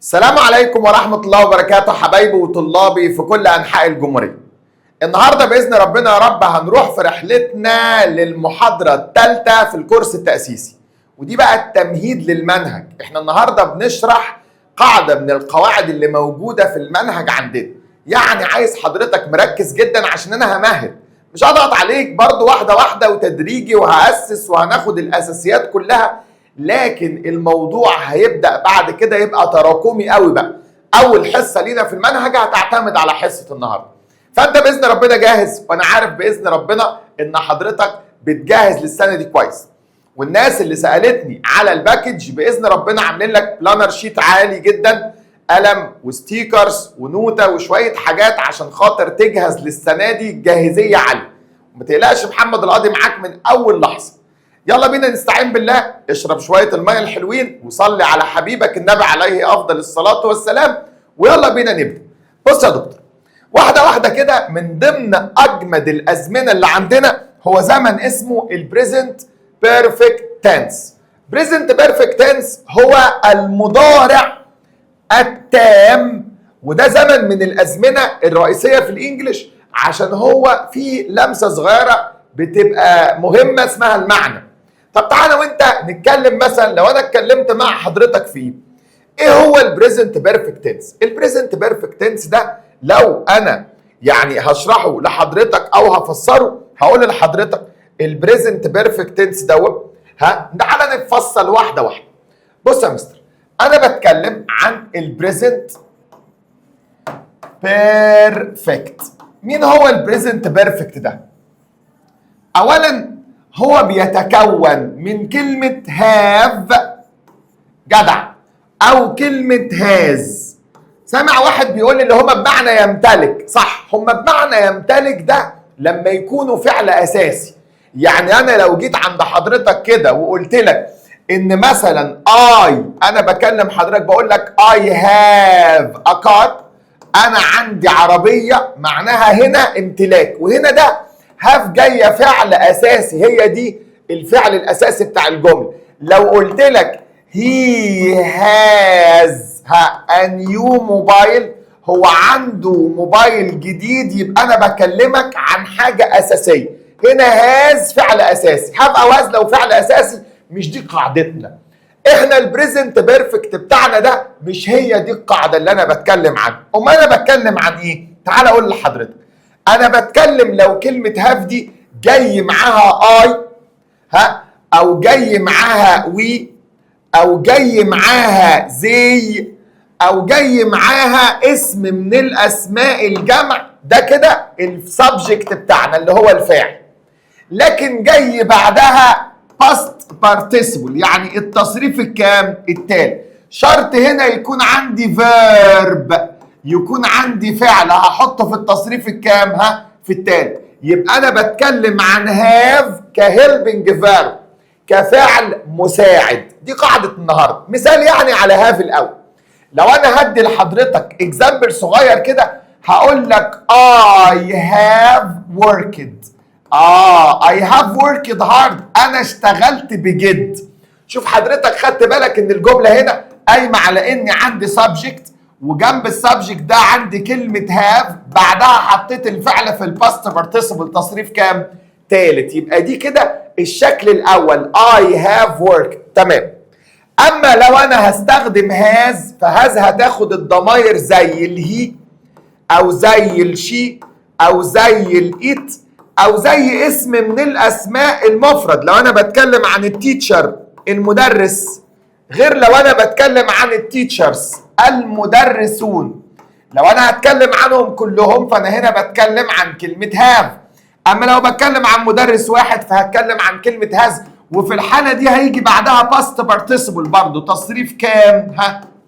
السلام عليكم ورحمة الله وبركاته حبايبي وطلابي في كل أنحاء الجمهورية. النهاردة بإذن ربنا يا رب هنروح في رحلتنا للمحاضرة الثالثة في الكورس التأسيسي، ودي بقى التمهيد للمنهج. احنا النهاردة بنشرح قاعدة من القواعد اللي موجودة في المنهج عندنا، يعني عايز حضرتك مركز جدا عشان أنا همهد، مش هضغط عليك، برضو واحدة واحدة وتدريجي، وهأسس وهناخد الأساسيات كلها، لكن الموضوع هيبدأ بعد كده يبقى تراكمي قوي بقى. أول حصة لينا في المنهج هتعتمد على حصة النهاردة. فأنت بإذن ربنا جاهز، وأنا عارف بإذن ربنا إن حضرتك بتجهز للسنة دي كويس. والناس اللي سألتني على الباكج بإذن ربنا عاملين لك بلانر شيت عالي جدا، قلم وستيكرز ونوتة وشوية حاجات عشان خاطر تجهز للسنة دي جاهزية عالية. وما تقلقش، محمد القاضي معاك من أول لحظة. يلا بينا نستعين بالله، اشرب شوية المية الحلوين وصلي على حبيبك النبي عليه أفضل الصلاة والسلام، ويلا بينا نبدأ. بص يا دكتور، واحدة واحدة كده، من ضمن أجمد الأزمنة اللي عندنا هو زمن اسمه البريزنت بيرفكت تنس. بريزنت بيرفكت تنس هو المضارع التام، وده زمن من الأزمنة الرئيسية في الإنجليش عشان هو فيه لمسة صغيرة بتبقى مهمة اسمها المعنى. طب تعالى وانت نتكلم، مثلا لو انا اتكلمت مع حضرتك فيه ايه هو البريزنت بيرفكت تنس. البريزنت بيرفكت تنس ده لو انا يعني هشرحه لحضرتك او هفسره، هقول لحضرتك البريزنت بيرفكت تنس دوت. تعالى نفصل واحده واحده. بص يا مستر، انا بتكلم عن البريزنت بيرفكت. مين هو البريزنت بيرفكت ده؟ اولا هو بيتكون من كلمة have جدع أو كلمة has. سامع واحد بيقول لي اللي هما بمعنى يمتلك، صح، هما بمعنى يمتلك ده لما يكونوا فعل أساسي. يعني أنا لو جيت عند حضرتك كده وقلت لك إن مثلا أنا بكلم حضرتك بقول لك I have a car، أنا عندي عربية، معناها هنا امتلاك، وهنا ده هاف جايه فعل اساسي، هي دي الفعل الاساسي بتاع الجمله. لو قلت لك he has a new mobile، هو عنده موبايل جديد، يبقى انا بكلمك عن حاجه اساسيه. هنا has فعل اساسي، have او has لو فعل اساسي. مش دي قاعدتنا احنا. البريزنت بيرفكت بتاعنا ده مش هي دي القاعده اللي انا بتكلم عنها. امال انا بتكلم عن ايه؟ تعال اقول لحضرتك. انا بتكلم لو كلمة هاف دي جاي معاها او جاي معاها وي، او جاي معاها زي، او جاي معاها اسم من الاسماء الجمع، ده كده السبجكت بتاعنا اللي هو الفاعل. لكن جاي بعدها past participle، يعني التصريف الكام؟ التالي. شرط هنا يكون عندي verb، يكون عندي فعل هحطه في التصريف الكام؟ في التالي. يبقى انا بتكلم عن هاف كهيلبنج فيرب، كفعل مساعد. دي قاعده النهارده. مثال يعني على هاف الاول. لو انا هدي لحضرتك اكزامبل صغير كده، هقول لك I have worked. I have worked hard، انا اشتغلت بجد. شوف حضرتك خدت بالك ان الجمله هنا قايمه على اني عندي subject، وجنب السبجكت ده عندي كلمة هاف، بعدها حطيت الفعل في الباست بارتيسيبل تصريف كام؟ تالت. يبقى دي كده الشكل الأول I have worked. تمام. أما لو أنا هستخدم هاز، فهاز هتاخد الضماير زي الهي أو زي الشي أو زي الإيت أو زي اسم من الأسماء المفرد. لو أنا بتكلم عن التيتشر المدرس، غير لو أنا بتكلم عن التيتشرز المدرسون. لو انا هتكلم عنهم كلهم فانا هنا بتكلم عن كلمة هاف. اما لو بتكلم عن مدرس واحد فهتكلم عن كلمة هاز، وفي الحالة دي هيجي بعدها باست بارتيسيبل برضه تصريف كام؟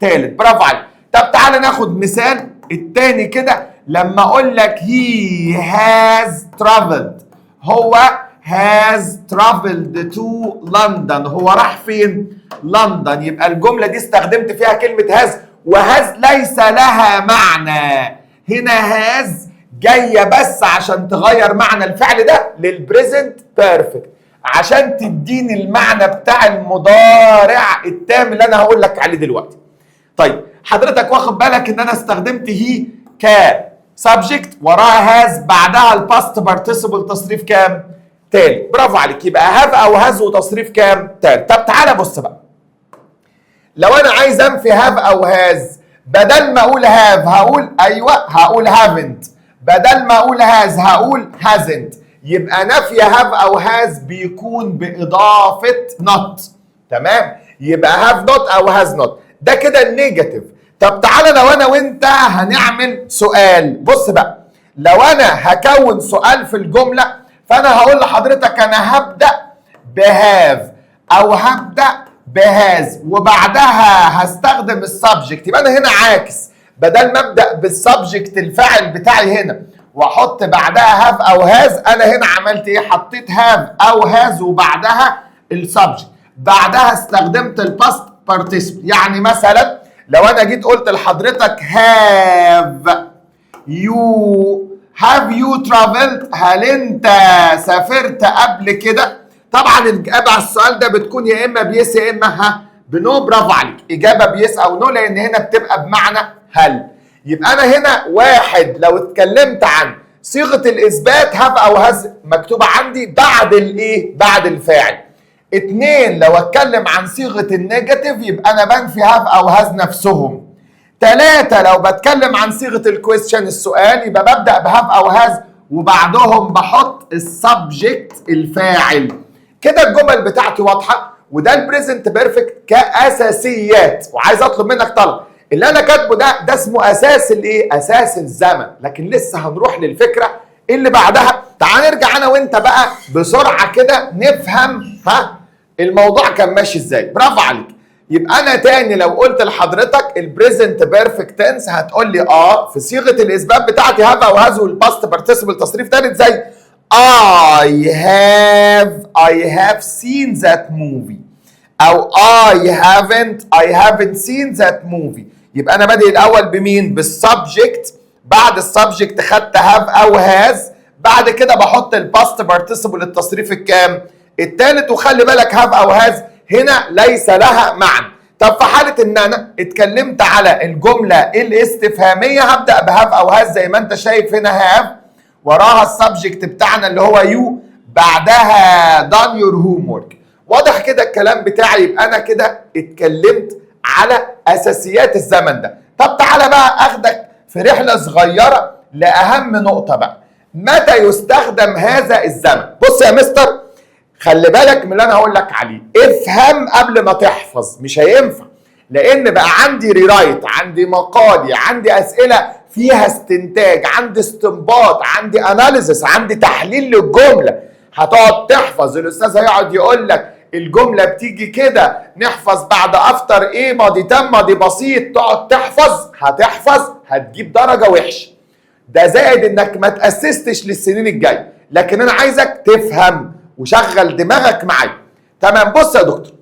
تالت. برافو عليك. طب تعالى ناخد مثال التاني كده. لما اقول لك he has traveled، هو has traveled to London، هو راح فين؟ لندن. يبقى الجملة دي استخدمت فيها كلمة هاز، وهاز ليس لها معنى. هنا هاز جاية بس عشان تغير معنى الفعل ده للبريزنت بيرفكت، عشان تديني المعنى بتاع المضارع التام اللي انا هقول لك عليه دلوقتي. طيب حضرتك واخد بالك ان انا استخدمت هي ك subject وراها has بعدها الباست participle تصريف كام؟ تالت. برافو عليك. يبقى have او has وتصريف كام؟ تالت. طب تعالى بص بقى. لو انا عايز انفي have او has بدل ما اقول have هقول ايوه هقول haven't، بدل ما اقول has هقول hasn't. يبقى نفي have او has بيكون باضافه not. تمام؟ يبقى have not او has not. ده كده النيجاتيف. طب تعالى لو انا وانت هنعمل سؤال. بص بقى، لو انا هكون سؤال في الجمله فانا هقول لحضرتك انا هبدا بهاف او هبدا بهاز وبعدها هستخدم السبجكت. يبقى انا هنا عاكس، بدل ما ابدا بالسبجكت الفاعل بتاعي هنا واحط بعدها هاف او هاز، انا هنا عملت ايه؟ حطيت هاف او هاز وبعدها السبجكت، بعدها استخدمت الباست بارتيسيبل. يعني مثلا لو انا جيت قلت لحضرتك have you traveled، هل انت سافرت قبل كده؟ طبعا الاجابه على السؤال ده بتكون يا اما بيس يا اما بنو. برافو عليك، اجابه بيس او نو، لان هنا بتبقى بمعنى هل. يبقى انا هنا واحد لو اتكلمت عن صيغه الاثبات هاف او هاز مكتوبه عندي بعد الايه؟ بعد الفاعل. اتنين لو اتكلم عن صيغه النيجاتيف يبقى انا بنفي هاف او هاز نفسهم. تلاتة لو بتكلم عن صيغه الكويستشن السؤال يبقى ببدا بهاف او هاز وبعدهم بحط السبجكت الفاعل. كده الجمل بتاعتي واضحه، وده البريزنت بيرفكت كاساسيات. وعايز اطلب منك طلب، اللي انا كاتبه ده اسمه اساس الايه؟ اساس الزمن. لكن لسه هنروح للفكره اللي بعدها. تعال نرجع انا وانت بقى بسرعه كده نفهم الموضوع كان ماشي ازاي. برافو عليك. يبقى انا تاني لو قلت لحضرتك البريزنت بيرفكت تنس هتقول لي في صيغه الاثبات بتاعتي هاف او هاز والباست بارتيسيبل تصريف ثالث زي I have seen that movie او I haven't seen that movie. يبقى انا بادئ الاول بمين؟ بالسبجكت، بعد السبجكت خدت هاف او هاز، بعد كده بحط الباست بارتيسيبل التصريف الكام؟ الثالث. وخلي بالك هاف او هاز هنا ليس لها معنى. طب في حاله ان انا اتكلمت على الجمله الاستفهاميه هبدا بهاف او هاز زي ما انت شايف هنا هاف وراها السبجكت بتاعنا اللي هو يو، بعدها done your homework. واضح كده الكلام بتاعي؟ يبقى انا كده اتكلمت على اساسيات الزمن ده. طب تعالى بقى اخدك في رحله صغيره لاهم نقطه بقى، متى يستخدم هذا الزمن؟ بص يا مستر، خلي بالك من اللي انا هقول لك عليه، افهم قبل ما تحفظ، مش هينفع، لان بقى عندي ريرايت، عندي مقالي، عندي اسئله فيها استنتاج، عندي استنباط، عندي اناليزس، عندي تحليل للجمله. هتقعد تحفظ، الاستاذ هيقعد يقول لك الجمله بتيجي كده، نحفظ بعد افتر ايه؟ ماضي تام، ماضي بسيط. تقعد تحفظ، هتحفظ هتجيب درجه وحشه. ده زائد انك ما تاسستش للسنين الجايه. لكن انا عايزك تفهم وشغل دماغك معايا. تمام؟ بص يا دكتور،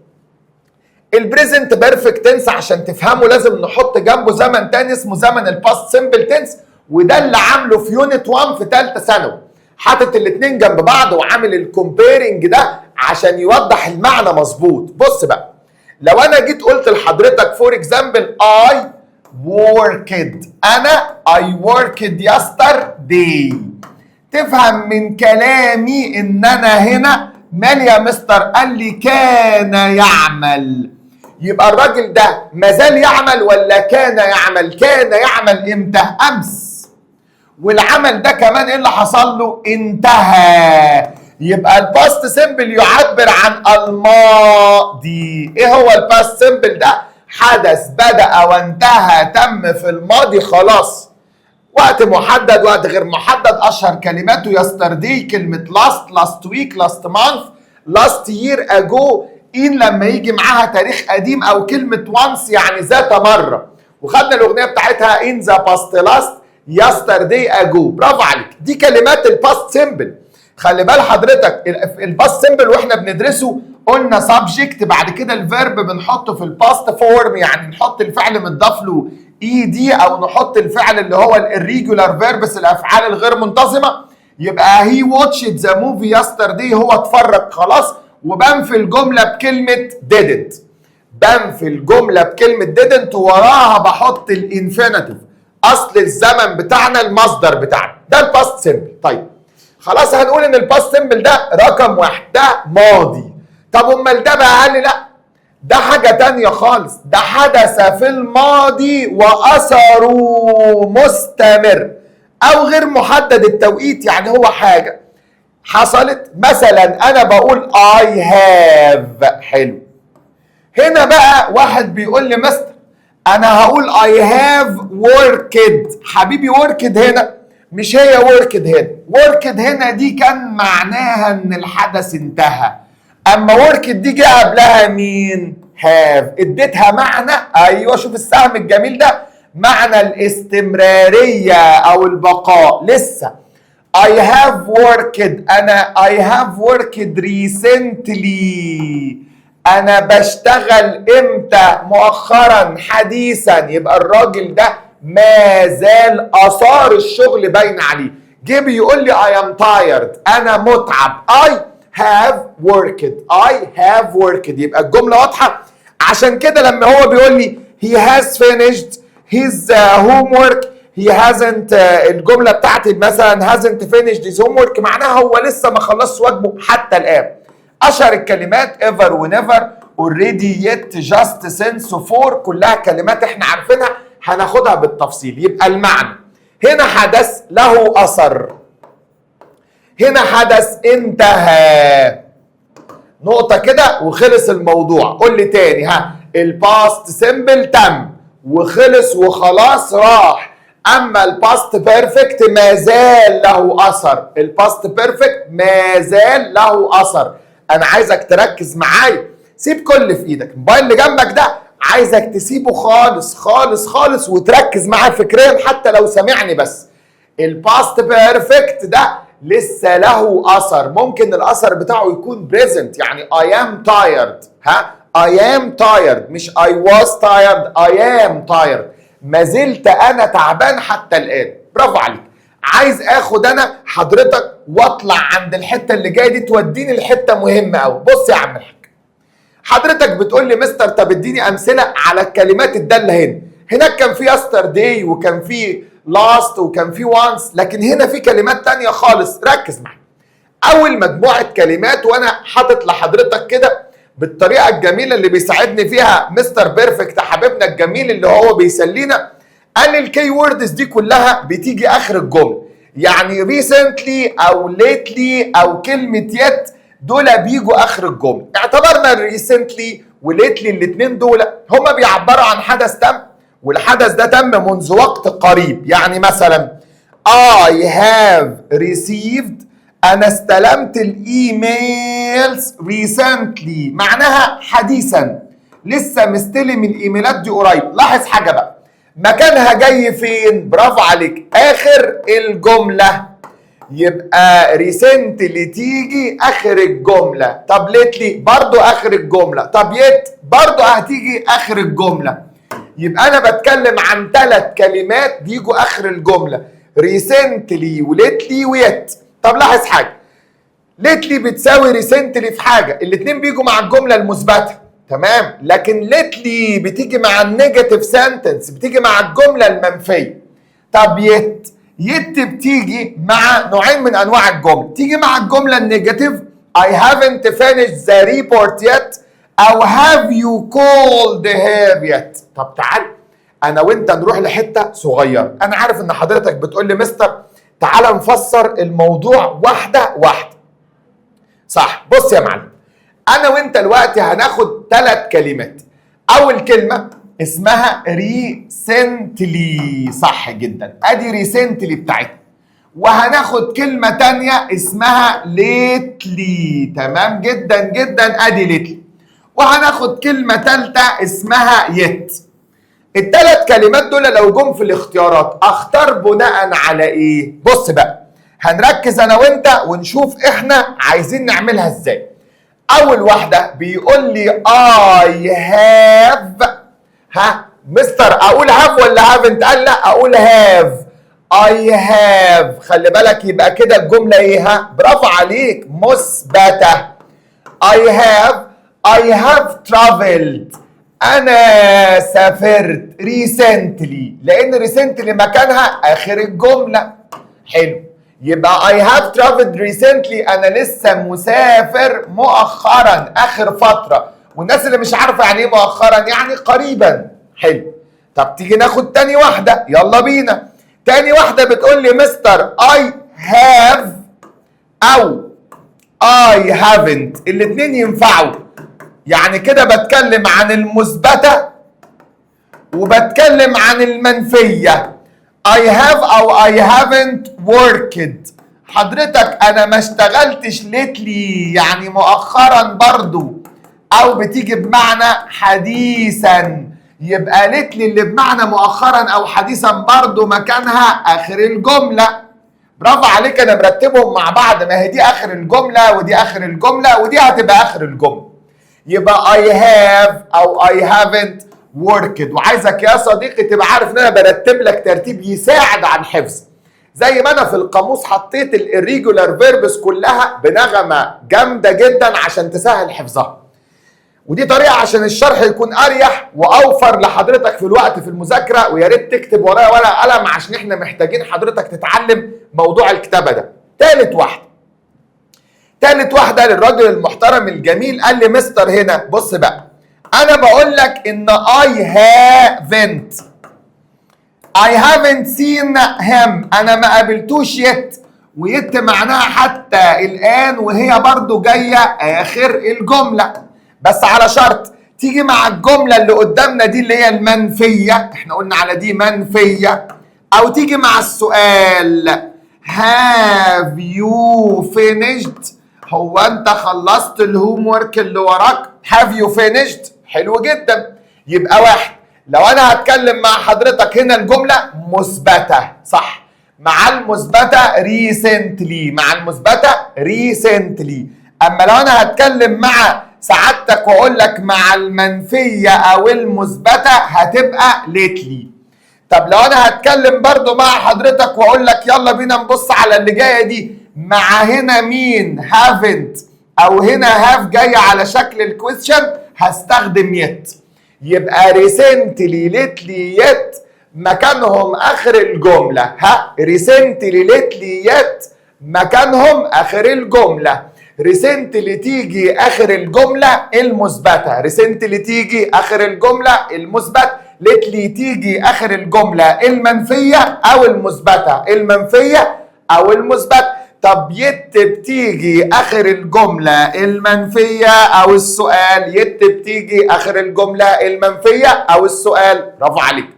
البريزنت بيرفكت تنس عشان تفهمه لازم نحط جنبه زمن تاني اسمه زمن الباست سمبل تنس، وده اللي عامله في يونت 1 في ثالثه ثانوي. حاطط الاثنين جنب بعض وعامل الكومبيرنج ده عشان يوضح المعنى مظبوط. بص بقى، لو انا جيت قلت لحضرتك فور اكزامبل I worked، انا I worked yesterday، تفهم من كلامي ان انا هنا مال يا مستر؟ قال لي كان يعمل. يبقى الراجل ده مازال يعمل ولا كان يعمل؟ كان يعمل امتى؟ امس. والعمل ده كمان ايه اللي حصل له؟ انتهى. يبقى الباست سيمبل يعبر عن الماضي. ايه هو الباست سيمبل ده؟ حدث بدأ وانتهى، تم في الماضي خلاص. وقت محدد، وقت غير محدد. اشهر كلماته يسترداي، كلمه لاست ويك، لاست مانث، لاست يير، اجو، ان لما يجي معاها تاريخ قديم، او كلمه وانس يعني ذات مره. وخدنا الاغنيه بتاعتها ان ذا باست لاست يسترداي اجو. برافو عليك. دي كلمات الباست سيمبل. خلي بال حضرتك الباست سيمبل واحنا بندرسه قلنا سبجكت، بعد كده الفيرب بنحطه في الباست فورم، يعني نحط الفعل متضاف له اي دي، او نحط الفعل اللي هو الريجولار فيربس، الافعال الغير منتظمه. يبقى هي واتشد ذا موفي يسترداي، هو اتفرج خلاص، وبنفي الجمله بكلمه didn't. بنفي الجمله بكلمه didn't وراها بحط الانفينيتيف، اصل الزمن بتاعنا المصدر بتاعنا، ده الباست سيمبل. طيب خلاص هنقول ان الباست سيمبل ده رقم واحد، ده ماضي. طب امال ده بقى؟ قال لي لا، ده حاجة تانية خالص، ده حدث في الماضي وأثره مستمر أو غير محدد التوقيت. يعني هو حاجة حصلت، مثلا أنا بقول I have، حلو. هنا بقى واحد بيقول لي مستر أنا هقول I have worked، حبيبي worked هنا مش هي worked هنا. worked هنا دي كان معناها إن الحدث انتهى، اما worked دي جه قبلها مين؟ have، اديتها معنى، ايوه شوف السهم الجميل ده، معنى الاستمراريه او البقاء. لسه I have worked، I have worked recently، انا بشتغل امتى؟ مؤخرا، حديثا. يبقى الراجل ده ما زال اثار الشغل باين عليه. جه بيقول لي I am tired، انا متعب. I have worked، يبقى الجملة واضحة. عشان كده لما هو بيقول لي he has finished his homework، he hasn't الجملة بتاعتي مثلا hasn't finished his homework، معناها هو لسه ما خلصش واجبه حتى الآن. أشهر الكلمات ever وnever، already، yet، just، since، for، كلها كلمات احنا عارفينها هناخدها بالتفصيل. يبقى المعنى هنا حدث له أثر، هنا حدث انتهى، نقطة كده وخلص الموضوع. قول لي تاني، الباست سيمبل تم وخلص وخلاص راح، اما الباست بيرفكت ما زال له اثر، الباست بيرفكت ما زال له اثر. انا عايزك تركز معايا، سيب كل في ايدك، الموبايل اللي جنبك ده عايزك تسيبه خالص خالص خالص وتركز معايا فكريا حتى لو سامعني بس. الباست بيرفكت ده لسه له اثر، ممكن الاثر بتاعه يكون present، يعني I am tired، I am tired، مش I was tired، I am tired، ما زلت انا تعبان حتى الان. برافو عليك. عايز اخد انا حضرتك واطلع عند الحته اللي جايه دي توديني لحته مهمه قوي. بص يا عم الحاج، حضرتك بتقول لي مستر طب اديني امثله على الكلمات الداله هنا. هناك كان في yesterday وكان في last وكان في once، لكن هنا في كلمات تانية خالص. ركز معي. اول مجموعة كلمات وانا حاطط لحضرتك كده بالطريقة الجميلة اللي بيساعدني فيها مستر بيرفكت حبيبنا الجميل اللي هو بيسلينا، قال الكي ووردز دي كلها بتيجي اخر الجملة. يعني recently او lately او كلمة yet دول بيجوا اخر الجملة. اعتبرنا recently وليتلي الاثنين دول هما بيعبروا عن حدث تم، والحدث ده تم منذ وقت قريب. يعني مثلا I have received، أنا استلمت الإيميلز recently، معناها حديثا، لسه مستلم الإيميلات دي قريب. لاحظ حاجة بقى، مكانها جاي فين؟ برافو عليك، آخر الجملة. يبقى recently تيجي آخر الجملة. طب lately برضو آخر الجملة. طب yet برضو هتيجي آخر الجملة. يبقى أنا بتكلم عن 3 كلمات بيجوا آخر الجملة، recently وليتلي ويت. طب لاحظ حاجة، ليتلي بتساوي ريسنتلي في حاجة، الاتنين بيجوا مع الجملة المثبتة، تمام؟ لكن ليتلي بتيجي مع النيجاتيف سنتنس، بتيجي مع الجملة المنفية. طب يت بتيجي مع نوعين من أنواع الجملة، تيجي مع الجملة النيجاتيف I haven't finished the report yet، أو have you called her yet. طب تعال أنا وأنت نروح لحتة صغيرة. أنا عارف إن حضرتك بتقول لي مستر تعال نفسر الموضوع واحدة واحدة. صح، بص يا معلم، أنا وأنت دلوقتي هناخد 3 كلمات. أول كلمة اسمها recently، صح جدا، أدي recently بتاعتنا. وهناخد كلمة تانية اسمها lately، تمام جدا جدا، أدي lately. وهناخد كلمة تالتة اسمها yet. ال3 كلمات دول لو جم في الاختيارات اختار بناء على ايه؟ بص بقى، هنركز انا وانت ونشوف احنا عايزين نعملها ازاي. اول واحدة بيقول لي I have، مستر اقول have ولا haven't؟ قال لا اقول have. I have، خلي بالك يبقى كده الجملة ايه؟ برافو عليك، مثبتة. I have traveled، انا سافرت ريسنتلي، لان ريسنتلي مكانها اخر الجمله. حلو، يبقى I have traveled recently، انا لسه مسافر مؤخرا، اخر فتره. والناس اللي مش عارفه يعني ايه مؤخرا، يعني قريبا. حلو. طب تيجي ناخد تاني واحده، يلا بينا. تاني واحده بتقول لي مستر I have او I haven't، الاتنين ينفعوا. يعني كده بتكلم عن المثبتة وبتكلم عن المنفية. I have أو I haven't worked. حضرتك أنا ما اشتغلتش lately، يعني مؤخرا برضو، أو بتيجي بمعنى حديثا. يبقى lately اللي بمعنى مؤخرا أو حديثا برضو مكانها آخر الجملة. برافو عليك، أنا مرتبهم مع بعض، ما هي دي آخر الجملة ودي آخر الجملة ودي هتبقى آخر الجملة. يبقى I have أو I haven't worked. وعايزك يا صديقي تبقى عارف إن أنا برتب لك ترتيب يساعد على الحفظ. زي ما أنا في القاموس حطيت الirregular verbs كلها بنغمة جامدة جدا عشان تسهل حفظها. ودي طريقة عشان الشرح يكون أريح وأوفر لحضرتك في الوقت في المذاكرة. ويا ريت تكتب ورايا ورقة قلم عشان إحنا محتاجين حضرتك تتعلم موضوع الكتابة ده. تالت واحدة للراجل المحترم الجميل، قال لي مستر هنا بص بقى، أنا بقول لك إن I haven't seen him، أنا ما قابلتوش يت، ويت معناها حتى الآن، وهي برضو جاية آخر الجملة، بس على شرط تيجي مع الجملة اللي قدامنا دي اللي هي المنفية، احنا قلنا على دي منفية، أو تيجي مع السؤال have you finished، هو انت خلصت الهوم ورك اللي وراك؟ have you finished؟ حلو جدا. يبقى واحد، لو انا هتكلم مع حضرتك هنا الجملة مثبتة صح، مع المثبتة recently، مع المثبتة recently. اما لو انا هتكلم مع سعادتك واقول لك مع المنفية او المثبتة هتبقى lately. طب لو انا هتكلم برضو مع حضرتك واقول لك يلا بينا نبص على اللي جايه دي، مع هنا مين؟ haven't، او هنا have جايه على شكل الكويستشن، هستخدم يت. يبقى recently lately yet مكانهم اخر الجمله. recently lately yet مكانهم اخر الجمله. recently تيجي اخر الجمله المثبته، recently تيجي اخر الجمله المثبت، lately تيجي اخر الجمله المنفيه او المثبته، المنفيه او المثبت. طب يت بتيجي اخر الجمله المنفيه او السؤال، يت بتيجي اخر الجمله المنفيه او السؤال. برافو عليك.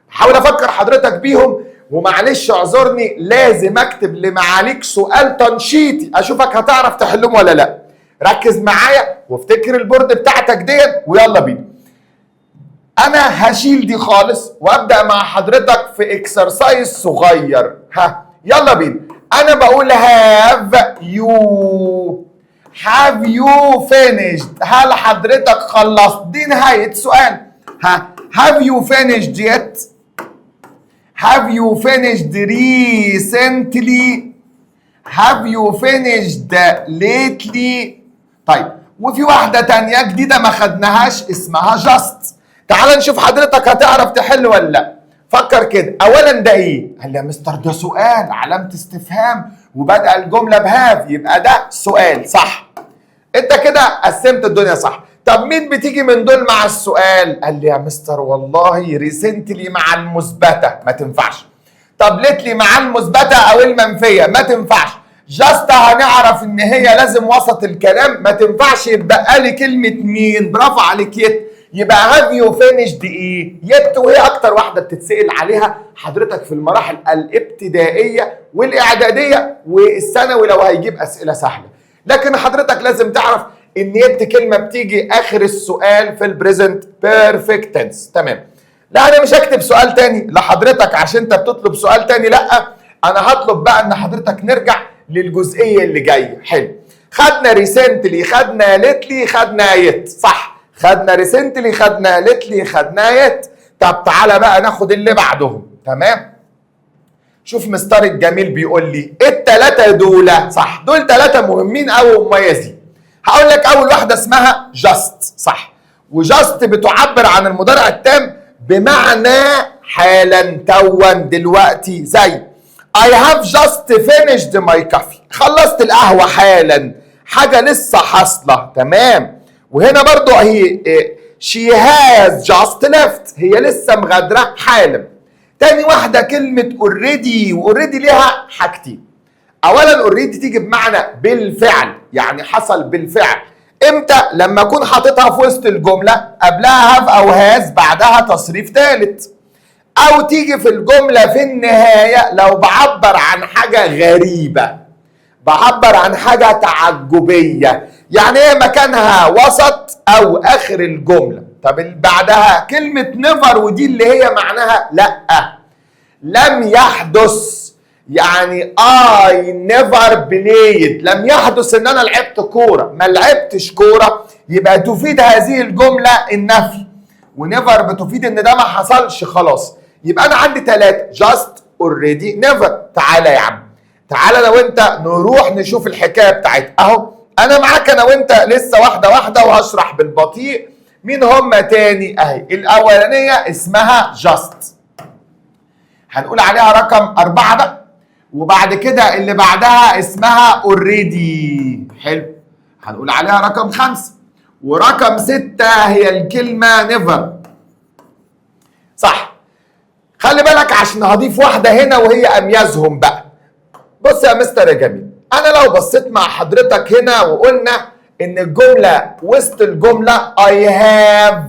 حاول افكر حضرتك بيهم، ومعلش اعذرني لازم اكتب لمعاليك سؤال تنشيطي اشوفك هتعرف تحلهم ولا لا. ركز معايا وافتكر البورد بتاعتك ديت ويلا بينا. انا هشيل دي خالص وابدا مع حضرتك في اكسرسايز صغير. يلا بينا. انا بقول have you finished، هل حضرتك خلصت؟ دي نهاية سؤال. have you finished yet؟ have you finished recently؟ have you finished lately؟ طيب، وفي واحدة تانية جديدة ما خدناهاش اسمها just. تعال نشوف حضرتك هتعرف تحل ولا لا. فكر كده، اولا ده ايه؟ قال لي يا مستر ده سؤال علامة استفهام وبدأ الجملة بهاف، يبقى ده سؤال صح. انت كده قسمت الدنيا صح. طب مين بتيجي من دول مع السؤال؟ قال لي يا مستر والله ريسنتلي مع المثبتة ما تنفعش. طب ليتلي مع المثبتة او المنفية ما تنفعش. جاست هنعرف ان هي لازم وسط الكلام ما تنفعش، يبقى لي كلمة مين؟ برافو عليك يت. يبقى هاف يو فينيشد ايه؟ يت، وهي اكتر واحده بتتسال عليها حضرتك في المراحل الابتدائيه والاعداديه والثانوي لو هيجيب اسئله سهله. لكن حضرتك لازم تعرف ان يت كلمه بتيجي اخر السؤال في البريزنت بيرفكت تنس. تمام. لا انا مش هكتب سؤال تاني لحضرتك عشان انت بتطلب سؤال تاني، لا انا هطلب بقى ان حضرتك نرجع للجزئيه اللي جايه. حلو. خدنا ريسنتلي، خدنا ليتلي، خدنا يت صح. خدنا ريسنتلي، خدنا ليتلي، خدنا يت. طب تعالى بقى ناخد اللي بعدهم. تمام. شوف مستر الجميل بيقول لي التلاتة دول صح، دول تلاتة مهمين أوي ومميزين. هقول لك أول واحدة اسمها جاست صح، وجاست بتعبر عن المضارع التام بمعنى حالا توا دلوقتي، زي I have just finished my coffee. خلصت القهوة حالا، حاجة لسه حاصلة. تمام. وهنا برضو هي she has just left، هي لسه مغادرة حالا. تاني واحدة كلمة already، والready ليها حاجتين. اولا already تيجي بمعنى بالفعل، يعني حصل بالفعل. امتى؟ لما اكون حاططها في وسط الجملة قبلها have او has بعدها تصريف ثالث، او تيجي في الجملة في النهاية لو بعبر عن حاجة غريبة، بعبر عن حاجة تعجبية، يعني ايه مكانها وسط او اخر الجملة. طب اللي بعدها كلمة never، ودي اللي هي معناها لا، لم يحدث، يعني I never played، لم يحدث ان انا لعبت كورة، ما لعبتش كورة، يبقى تفيد هذه الجملة النفي، ونيفر بتفيد ان ده ما حصلش خلاص. يبقى انا عندي 3 just already never. تعالى يا عم، تعالى انا وانت نروح نشوف الحكاية بتاعتها اهو. انا معاك انا وانت لسه واحدة واحدة وهشرح بالبطيء. مين هم تاني؟ اهي الاولانية اسمها just، هنقول عليها رقم 4 بقى، وبعد كده اللي بعدها اسمها already. حلو، هنقول عليها رقم 5، ورقم 6 هي الكلمة never. صح. خلي بالك عشان هضيف واحدة هنا وهي أميزهم بقى. بص يا مستر يا جميل، أنا لو بصيت مع حضرتك هنا وقلنا إن الجملة وسط الجملة I have،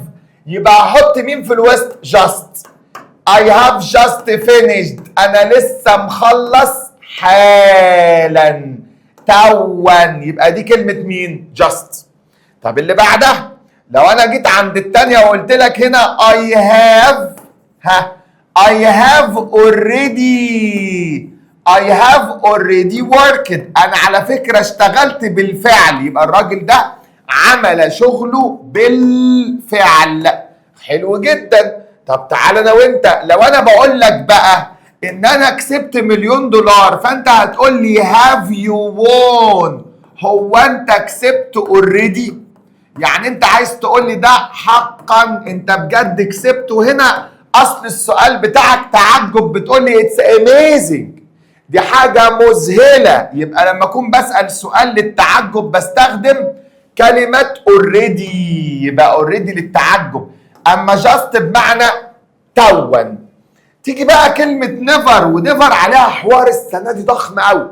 يبقى أحط مين في الوسط؟ just. I have just finished، أنا لسه مخلص حالا توا، يبقى دي كلمة مين؟ just. طب اللي بعدها لو أنا جيت عند التانية وقلت لك هنا I have، I have already worked، أنا على فكرة اشتغلت بالفعل، يبقى الراجل ده عمل شغله بالفعل. حلو جدا. طب تعالى انا وانت، لو انا بقول لك بقى ان انا كسبت $1,000,000، فانت هتقول لي have you won، هو انت كسبت already؟ يعني انت عايز تقول لي ده حقا انت بجد كسبت. وهنا اصل السؤال بتاعك تعجب، بتقول لي it's amazing، دي حاجة مذهلة. يبقى لما اكون بسأل سؤال للتعجب بستخدم كلمة already، يبقى already للتعجب. اما جاست بمعنى توا. تيجي بقى كلمة نيفر، ونيفر عليها حوار السنة دي ضخم قوي.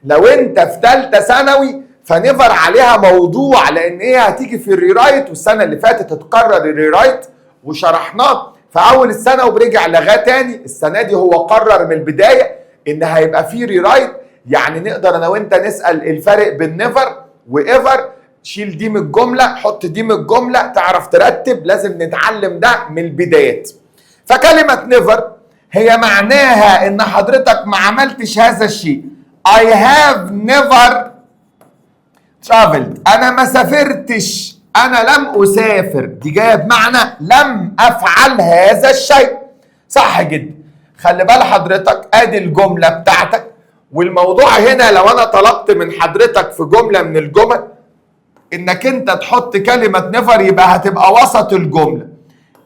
لو انت في ثالثة ثانوي فنيفر عليها موضوع، لان هي هتيجي في الريرايت، والسنة اللي فاتت اتكرر الريرايت وشرحناه في اول السنة وبرجع لغاه تاني. السنة دي هو قرر من البداية ان هيبقى في ريرايت، يعني نقدر انا وانت نسأل الفرق بين نيفر وايفر. شيل دي من الجملة، حط دي من الجملة، تعرف ترتب. لازم نتعلم ده من البدايات. فكلمة نيفر هي معناها ان حضرتك ما عملتش هذا الشيء. I have never traveled، انا ما سافرتش، انا لم اسافر، دي جايه بمعنى لم افعل هذا الشيء. صح جدا. خلي بال حضرتك ادي الجملة بتاعتك، والموضوع هنا لو انا طلبت من حضرتك في جملة من الجمل انك انت تحط كلمة نيفر، يبقى هتبقى وسط الجملة.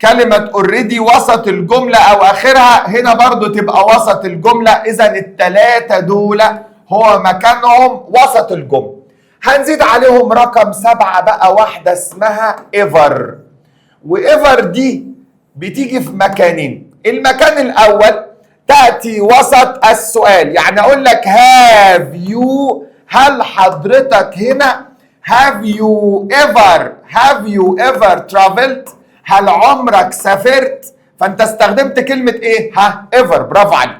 كلمة اوريدي وسط الجملة او اخرها، هنا برضو تبقى وسط الجملة. اذا التلاتة دول هو مكانهم وسط الجملة. هنزيد عليهم رقم 7 بقى، واحدة اسمها ايفر. وايفر دي بتيجي في مكانين. المكان الاول تأتي وسط السؤال، يعني اقول لك have you، هل حضرتك هنا have you ever traveled، هل عمرك سافرت؟ فانت استخدمت كلمة ايه؟ ever. برافو عليك.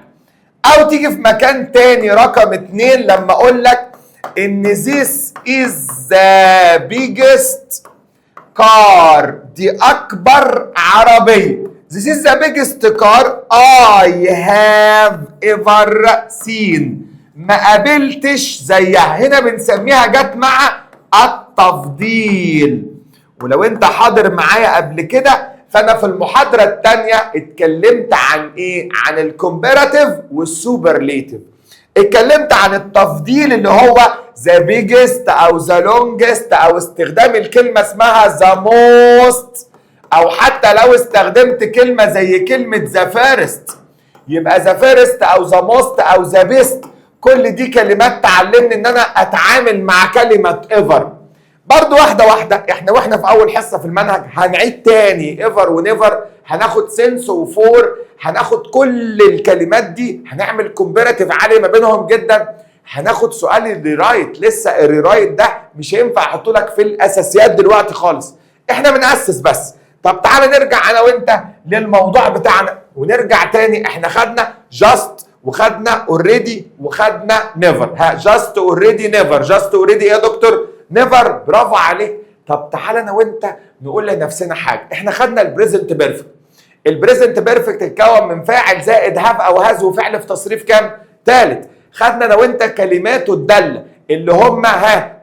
او تيجي في مكان تاني رقم 2 لما اقول لك ان this is the biggest car، دي اكبر عربية. this is the biggest car I have ever seen، ما قابلتش زيها. هنا بنسميها جت مع التفضيل. ولو انت حاضر معايا قبل كده، فانا في المحاضرة التانية اتكلمت عن ايه؟ عن الكومبيراتيف والسوبرليتيف. اتكلمت عن التفضيل اللي هو the biggest او the longest او استخدام الكلمة اسمها the most، او حتى لو استخدمت كلمة زي كلمة the first يبقى the first او the most او the best. كل دي كلمات تعلمني ان انا اتعامل مع كلمة ever. برضو واحدة واحدة، واحنا في اول حصة في المنهج هنعيد تاني ever ونيفر، هناخد since وفور، هناخد كل الكلمات دي، هنعمل كومبيراتيف عالي ما بينهم جدا، هناخد سؤال الريرايت. لسه الريرايت ده مش هينفع احطه لك في الاساسيات دلوقتي خالص، احنا بنأسس بس. طب تعالى نرجع انا وانت للموضوع بتاعنا ونرجع تاني. احنا خدنا just وخدنا اوريدي وخدنا نيفر. جاست اوريدي نيفر. جاست اوريدي ايه يا دكتور؟ نيفر. برافو عليك. طب تعالى انا وانت نقول لنفسنا حاجه. احنا خدنا البريزنت بيرفكت. البريزنت بيرفكت اتكون من فاعل زائد هاف او هاز وفعل في تصريف كام؟ ثالث. خدنا انا وانت كلماته الداله اللي هم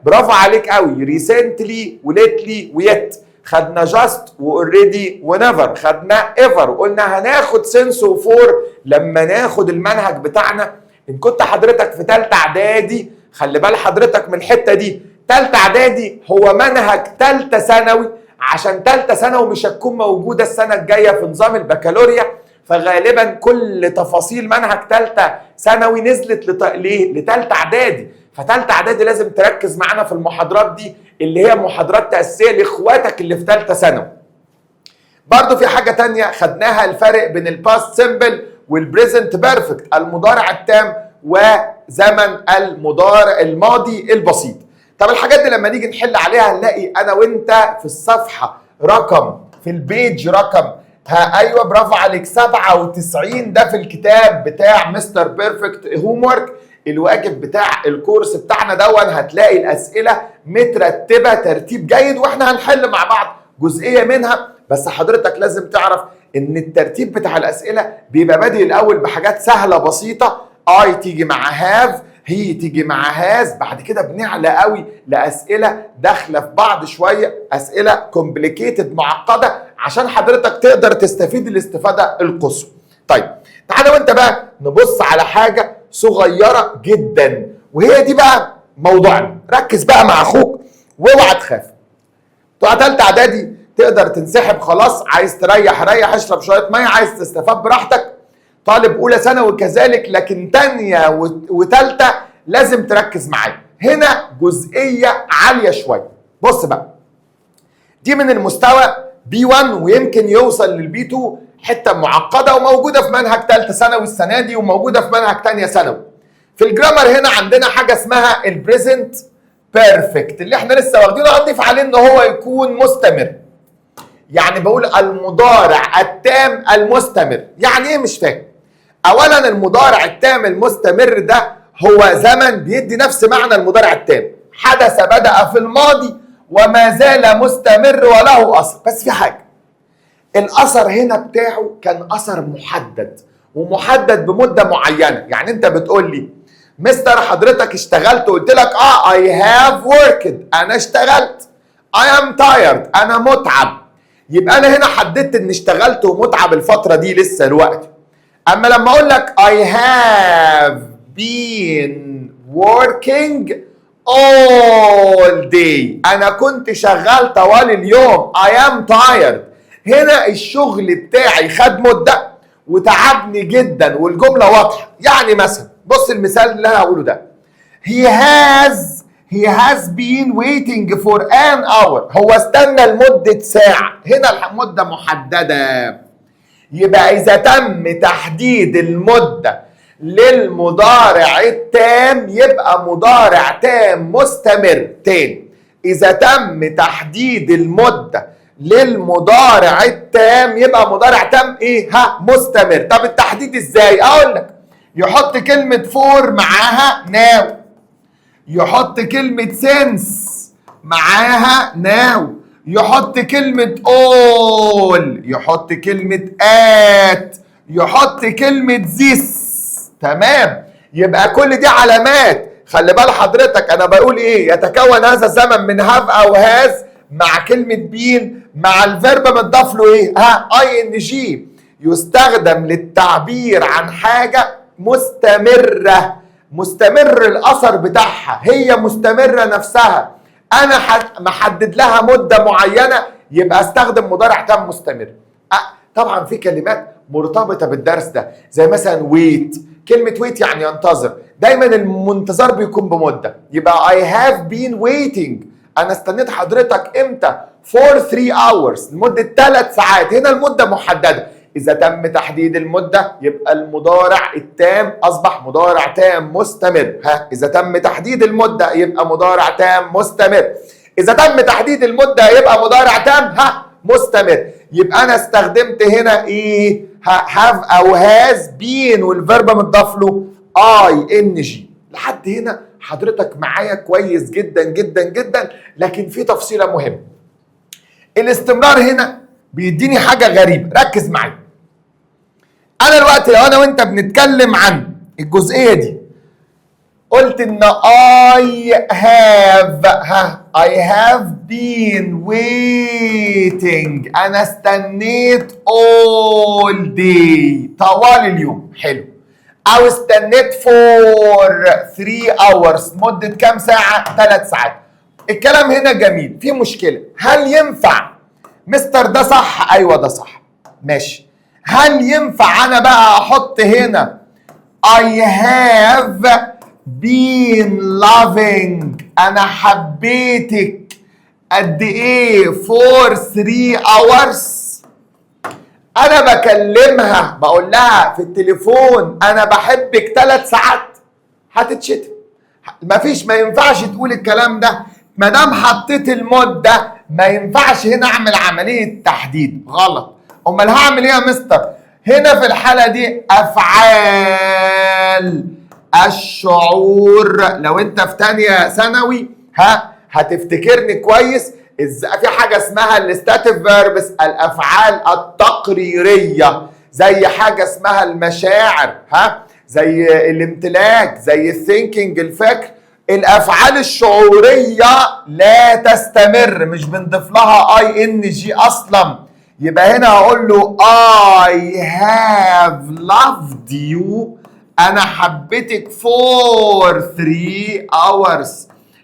برافو عليك قوي، ريسنتلي وليتلي ويت. خدنا جاست واوريدي ونيفر. خدنا ايفر وقلنا هناخد سنس وفور لما ناخد المنهج بتاعنا. ان كنت حضرتك في ثالثه اعدادي خلي بال حضرتك من الحته دي. ثالثه اعدادي هو منهج ثالثه ثانوي، عشان ثالثه ثانوي مش هتكون موجوده السنه الجايه في نظام البكالوريا، فغالبا كل تفاصيل منهج ثالثه ثانوي نزلت لثالثه اعدادي. فثالثه اعدادي لازم تركز معانا في المحاضرات دي اللي هي محاضرات تأسيسية لاخواتك اللي في ثالثه ثانوي. برضو في حاجه تانية خدناها، الفرق بين الباست سيمبل والبريزنت بيرفكت، المضارع التام وزمن المضارع الماضي البسيط. طب الحاجات دي لما نيجي نحل عليها هنلاقي انا وانت في الصفحه رقم، في البيج رقم ايوه برافو عليك 97. ده في الكتاب بتاع مستر بيرفكت هوم ورك، الواجب بتاع الكورس بتاعنا دون. هتلاقي الاسئله مترتبه ترتيب جيد واحنا هنحل مع بعض جزئيه منها. بس حضرتك لازم تعرف ان الترتيب بتاع الاسئله بيبقى بادئ الاول بحاجات سهله بسيطه، اي تيجي مع هاف، هي تيجي مع هاز، بعد كده بنعلى قوي لاسئله داخله في بعض شويه، اسئله كومبليكيتد معقده عشان حضرتك تقدر تستفيد الاستفاده القصوى. طيب تعالى وانت بقى نبص على حاجه صغيره جدا، وهي دي بقى موضوعنا. ركز بقى مع اخوك واوعى تخاف. بتوع ثالثه اعدادي تقدر تنسحب خلاص، عايز تريح ريح، اشرب شويه ميه، عايز تستفاد براحتك. طالب اولى ثانوي كذلك، لكن تانية وثالثه لازم تركز معايا. هنا جزئيه عاليه شويه. بص بقى، دي من المستوى B1 ويمكن يوصل للبي 2، حته معقده وموجوده في منهج ثالثه ثانوي السنه دي وموجوده في منهج ثانيه ثانوي. في الجرامر هنا عندنا حاجه اسمها البريزنت بيرفكت اللي احنا لسه واخدينه، هنضيف عليه ان هو يكون مستمر. يعني بقول المضارع التام المستمر. يعني ايه؟ مش فاهم. اولا المضارع التام المستمر ده هو زمن بيدي نفس معنى المضارع التام، حدث بدأ في الماضي وما زال مستمر وله اثر. بس في حاجه، الاثر هنا بتاعه كان اثر محدد ومحدد بمده معينه. يعني انت بتقول لي مستر حضرتك اشتغلت، قلت لك I have worked، انا اشتغلت. I am tired، انا متعب. يبقى انا هنا حددت ان اشتغلت ومتعب الفتره دي لسه الوقت. اما لما اقول لك I have been working all day، انا كنت شغال طوال اليوم. I am tired، هنا الشغل بتاعي خد مده وتعبني جدا والجمله واضحه. يعني مثلا بص المثال اللي انا هقوله ده، he has been waiting for an hour، هو استنى لمده ساعه. هنا المده محدده، يبقى إذا تم تحديد المدة للمضارع التام يبقى مضارع تام مستمر. تاني، إذا تم تحديد المدة للمضارع التام يبقى مضارع تام إيه؟ مستمر. طب التحديد إزاي؟ أقول لك، يحط كلمة فور معاها ناو، يحط كلمة سينس معاها ناو، يحط كلمة all، يحط كلمة at، يحط كلمة this. تمام؟ يبقى كل دي علامات. خلي بال حضرتك انا بقول ايه؟ يتكون هذا الزمن من have او has مع كلمة been مع الفيرب متضاف له ايه؟ ing، يستخدم للتعبير عن حاجة مستمرة مستمر الاثر بتاعها، هي مستمره نفسها، انا محدد لها مده معينه، يبقى استخدم مضارع تام مستمر. طبعا في كلمات مرتبطه بالدرس ده زي مثلا ويت. كلمه ويت يعني ينتظر، دايما المنتظر بيكون بمده، يبقى I have been waiting، انا استنيت حضرتك امتى؟ for 3 hours، لمده 3 ساعات. هنا المده محدده، اذا تم تحديد المده يبقى المضارع التام اصبح مضارع تام مستمر. اذا تم تحديد المده يبقى مضارع تام مستمر، اذا تم تحديد المده يبقى مضارع تام مستمر. يبقى انا استخدمت هنا ايه؟ have او has been والفيرب متضاف له ing. لحد هنا حضرتك معايا كويس جدا جدا جدا، لكن في تفصيله مهمه. الاستمرار هنا بيديني حاجه غريبه، ركز معايا. انا دلوقتي لو انا وانت بنتكلم عن الجزئيه دي، قلت ان I have been waiting، انا استنيت all day، طوال اليوم. حلو. او استنيت for 3 hours، مدة كام ساعة؟ 3 ساعات. الكلام هنا جميل. في مشكلة، هل ينفع مستر ده صح؟ ايوه ده صح، ماشي. هل ينفع انا بقى احط هنا I have been loving، انا حبيتك قد ايه for 3 hours؟ انا بكلمها بقول لها في التليفون انا بحبك 3 ساعات، هتتشتم. مفيش، ما ينفعش تقول الكلام ده. ما دام حطيت المده ما ينفعش هنا اعمل عمليه تحديد، غلط. امال هعمل ايه يا مستر؟ هنا في الحاله دي افعال الشعور. لو انت في تانية ثانوي هتفتكرني كويس. في حاجه اسمها الستاتيف فيربس، الافعال التقريريه، زي حاجه اسمها المشاعر، زي الامتلاك، زي الثينكينج، الفكر. الافعال الشعوريه لا تستمر، مش بنضيف لها ing اصلا. يبقى هنا هقول له I have loved you، انا حبيتك for 3 hours.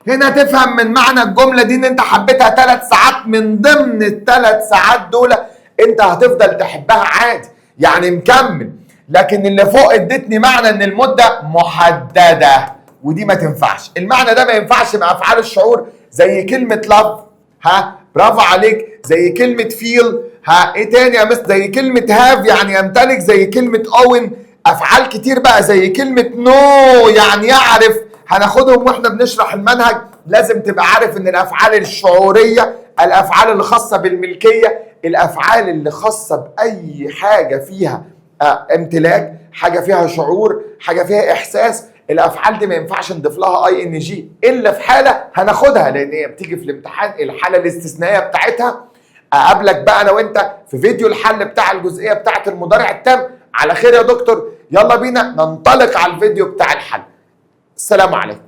هنا تفهم من معنى الجمله دي ان انت حبيتها 3 ساعات، من ضمن ال3 ساعات دول انت هتفضل تحبها عادي، يعني مكمل. لكن اللي فوق ادتني معنى ان المده محدده، ودي ما تنفعش. المعنى ده ما ينفعش مع افعال الشعور، زي كلمه love، برافو عليك، زي كلمه feel، ايه تاني يا مستر؟ زي كلمه have يعني يمتلك، زي كلمه own. افعال كتير بقى زي كلمه know يعني يعرف، هناخدهم واحنا بنشرح المنهج. لازم تبقى عارف ان الافعال الشعوريه، الافعال اللي خاصه بالملكيه، الافعال اللي خاصه باي حاجه فيها امتلاك، حاجه فيها شعور، حاجه فيها احساس، الافعال دي ما ينفعش نضيف لها ing الا في حاله هناخدها، لان هي بتيجي في الامتحان، الحاله الاستثنائيه بتاعتها. اقابلك بقى انا وانت في فيديو الحل بتاع الجزئيه بتاعت المضارع التام. على خير يا دكتور، يلا بينا ننطلق على الفيديو بتاع الحل. السلام عليكم.